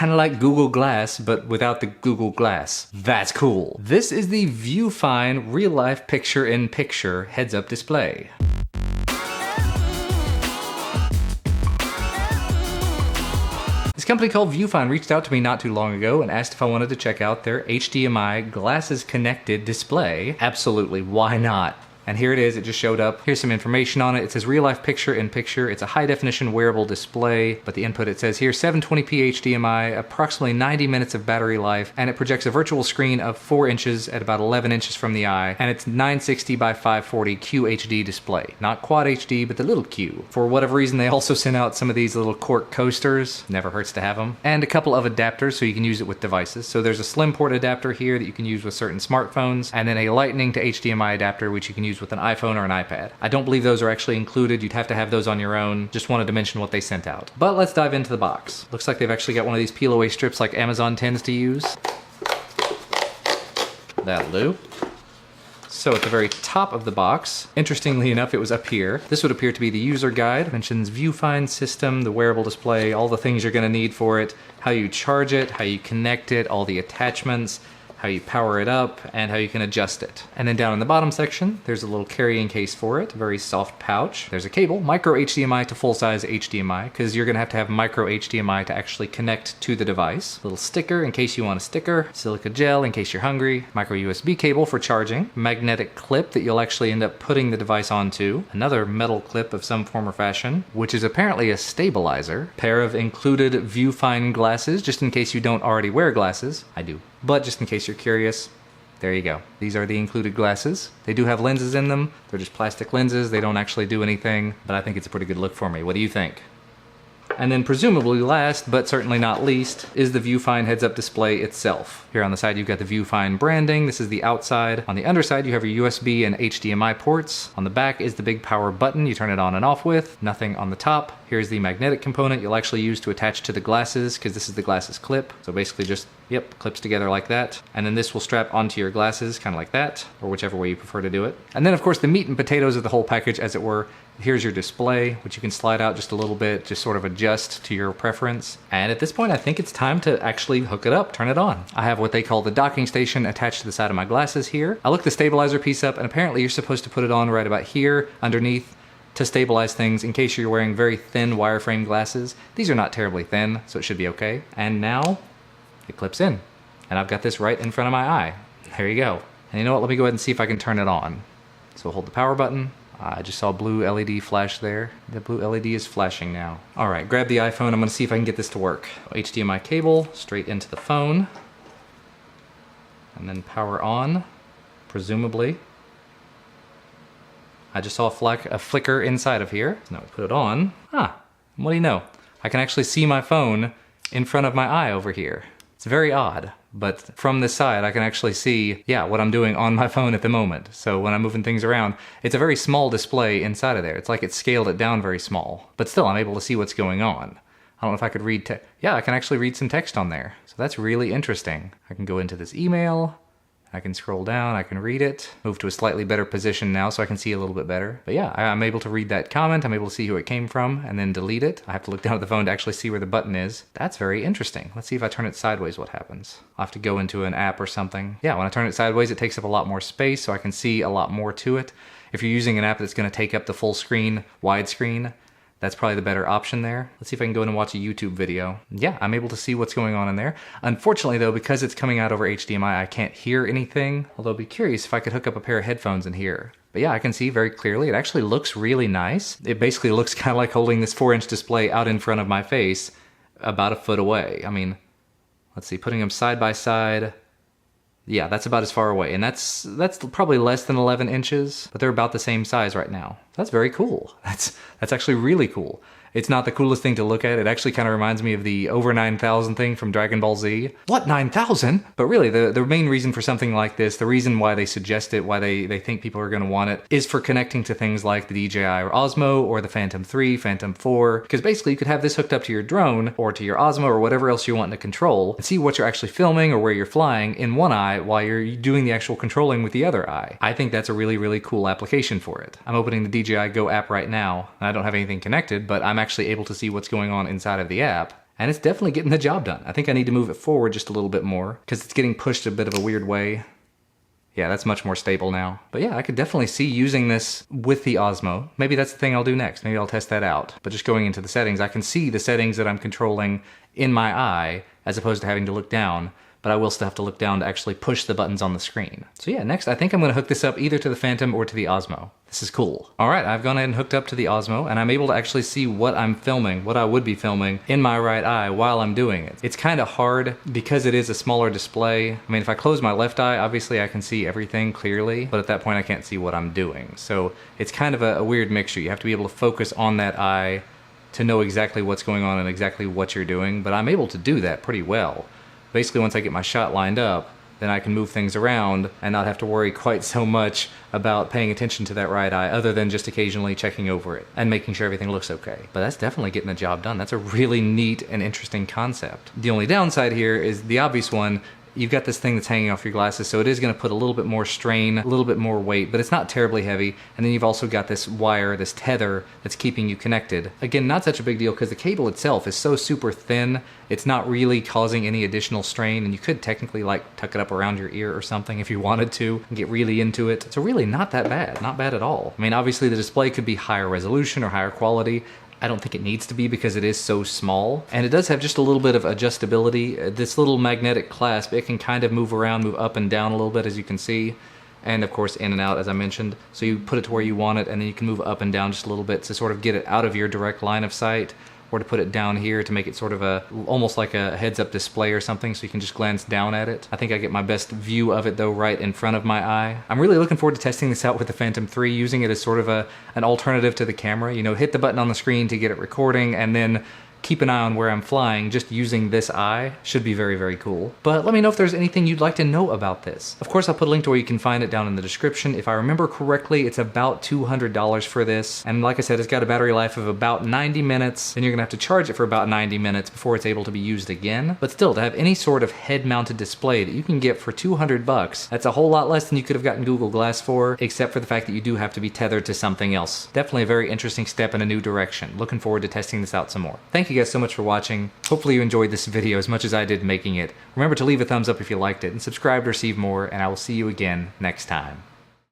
kind of like Google Glass, but without the Google Glass. That's cool. This is the Vufine real-life picture-in-picture heads-up display. This company called Vufine reached out to me not too long ago and asked if I wanted to check out their HDMI glasses connected display. Absolutely, why not? And here it is, it just showed up. Here's some information on it. It says real life picture in picture. It's a high definition wearable display, but the input it says here 720p HDMI, approximately 90 minutes of battery life, and it projects a virtual screen of 4 inches at about 11 inches from the eye, and it's 960 by 540 QHD display. Not Quad HD, but the little Q. For whatever reason, they also sent out some of these little cork coasters. Never hurts to have them. And a couple of adapters so you can use it with devices. So there's a slim port adapter here that you can use with certain smartphones, and then a lightning to HDMI adapter which you can use with an iPhone or an iPad. I don't believe those are actually included. You'd have to have those on your own. Just wanted to mention what they sent out. But let's dive into the box. Looks like they've actually got one of these peel away strips like Amazon tends to use. That'll do. So at the very top of the box, interestingly enough, it was up here. This would appear to be the user guide. It mentions Vufine system, the wearable display, all the things you're going to need for it, how you charge it, how you connect it, all the attachments, how you power it up, and how you can adjust it. And then down in the bottom section, there's a little carrying case for it, a very soft pouch. There's a cable, micro HDMI to full-size HDMI, because you're gonna have to have micro HDMI to actually connect to the device. A little sticker in case you want a sticker, silica gel in case you're hungry, micro USB cable for charging, magnetic clip that you'll actually end up putting the device onto, another metal clip of some form or fashion, which is apparently a stabilizer, pair of included Vufine glasses, just in case you don't already wear glasses. I do. But just in case you're curious, there you go. These are the included glasses. They do have lenses in them. They're just plastic lenses. They don't actually do anything, but I think it's a pretty good look for me. What do you think? And then presumably last, but certainly not least, is the Vufine heads-up display itself. Here on the side you've got the Vufine branding. This is the outside. On the underside you have your USB and HDMI ports. On the back is the big power button you turn it on and off with. Nothing on the top. Here's the magnetic component you'll actually use to attach to the glasses, because this is the glasses clip. So basically just, yep, clips together like that. And then this will strap onto your glasses, kind of like that, or whichever way you prefer to do it. And then of course the meat and potatoes of the whole package, as it were. Here's your display, which you can slide out just a little bit, just sort of adjust to your preference. And at this point, I think it's time to actually hook it up, turn it on. I have what they call the docking station attached to the side of my glasses here. I looked the stabilizer piece up, and apparently you're supposed to put it on right about here, underneath, to stabilize things in case you're wearing very thin wireframe glasses. These are not terribly thin, so it should be okay. And now, it clips in. And I've got this right in front of my eye. There you go. And you know what, let me go ahead and see if I can turn it on. So hold the power button. I just saw a blue LED flash there. The blue LED is flashing now. All right, grab the iPhone. I'm gonna see if I can get this to work. HDMI cable straight into the phone. And then power on, presumably. I just saw a flicker inside of here. So now we put it on. What do you know? I can actually see my phone in front of my eye over here. It's very odd. But from this side, I can actually see, yeah, what I'm doing on my phone at the moment. So when I'm moving things around, it's a very small display inside of there. It's like it scaled it down very small. But still, I'm able to see what's going on. I don't know if I could read text. Yeah, I can actually read some text on there. So that's really interesting. I can go into this email. I can scroll down, I can read it, move to a slightly better position now so I can see a little bit better. But yeah, I'm able to read that comment, I'm able to see who it came from, and then delete it. I have to look down at the phone to actually see where the button is. That's very interesting. Let's see if I turn it sideways what happens. I'll have to go into an app or something. Yeah, when I turn it sideways it takes up a lot more space so I can see a lot more to it. If you're using an app that's going to take up the full screen, widescreen, that's probably the better option there. Let's see if I can go in and watch a YouTube video. Yeah, I'm able to see what's going on in there. Unfortunately though, because it's coming out over HDMI, I can't hear anything. Although I'd be curious if I could hook up a pair of headphones in here. But yeah, I can see very clearly. It actually looks really nice. It basically looks kind of like holding this 4-inch display out in front of my face, about a foot away. I mean, let's see, putting them side by side. Yeah, that's about as far away, and that's probably less than 11 inches, but they're about the same size right now. That's very cool. That's actually really cool. It's not the coolest thing to look at. It actually kind of reminds me of the over 9,000 thing from Dragon Ball Z. What, 9,000? But really, the main reason for something like this, the reason why they suggest it, why they think people are going to want it, is for connecting to things like the DJI or Osmo or the Phantom 3, Phantom 4. Because basically, you could have this hooked up to your drone or to your Osmo or whatever else you want to control and see what you're actually filming or where you're flying in one eye while you're doing the actual controlling with the other eye. I think that's a really, really cool application for it. I'm opening the DJI Go app right now, and I don't have anything connected, but I'm actually able to see what's going on inside of the app. and it's definitely getting the job done. I think I need to move it forward just a little bit more because it's getting pushed a bit of a weird way. Yeah, that's much more stable now. But yeah, I could definitely see using this with the Osmo. Maybe that's the thing I'll do next. Maybe I'll test that out. But just going into the settings, I can see the settings that I'm controlling in my eye as opposed to having to look down. But I will still have to look down to actually push the buttons on the screen. So yeah, next I think I'm gonna hook this up either to the Phantom or to the Osmo. This is cool. All right, I've gone ahead and hooked up to the Osmo, and I'm able to actually see what I'm filming, what I would be filming in my right eye while I'm doing it. It's kind of hard because it is a smaller display. I mean, if I close my left eye, obviously I can see everything clearly, but at that point I can't see what I'm doing. So it's kind of a weird mixture. You have to be able to focus on that eye to know exactly what's going on and exactly what you're doing, but I'm able to do that pretty well. Basically, once I get my shot lined up, then I can move things around and not have to worry quite so much about paying attention to that right eye other than just occasionally checking over it and making sure everything looks okay. But that's definitely getting the job done. That's a really neat and interesting concept. The only downside here is the obvious one. You've got this thing that's hanging off your glasses, so it is going to put a little bit more strain, a little bit more weight, but it's not terribly heavy. And then you've also got this wire, this tether that's keeping you connected. Again, not such a big deal because the cable itself is so super thin, it's not really causing any additional strain, and you could technically like tuck it up around your ear or something if you wanted to and get really into it. So really not that bad, not bad at all. I mean, obviously the display could be higher resolution or higher quality. I don't think it needs to be because it is so small. And it does have just a little bit of adjustability. This little magnetic clasp, it can kind of move around, move up and down a little bit, as you can see. And of course in and out, as I mentioned. So you put it to where you want it, and then you can move up and down just a little bit to sort of get it out of your direct line of sight, or to put it down here to make it sort of almost like a heads-up display or something, so you can just glance down at it. I think I get my best view of it though right in front of my eye. I'm really looking forward to testing this out with the Phantom 3, using it as sort of an alternative to the camera. You know, hit the button on the screen to get it recording, and then keep an eye on where I'm flying just using this eye. Should be very, very cool. But let me know if there's anything you'd like to know about this. Of course, I'll put a link to where you can find it down in the description. If I remember correctly, it's about $200 for this. And like I said, it's got a battery life of about 90 minutes. Then you're gonna have to charge it for about 90 minutes before it's able to be used again. But still, to have any sort of head-mounted display that you can get for 200 bucks, that's a whole lot less than you could have gotten Google Glass for, except for the fact that you do have to be tethered to something else. Definitely a very interesting step in a new direction. Looking forward to testing this out some more. Thank you guys so much for watching. Hopefully you enjoyed this video as much as I did making it. Remember to leave a thumbs up if you liked it, and subscribe to receive more, and I will see you again next time.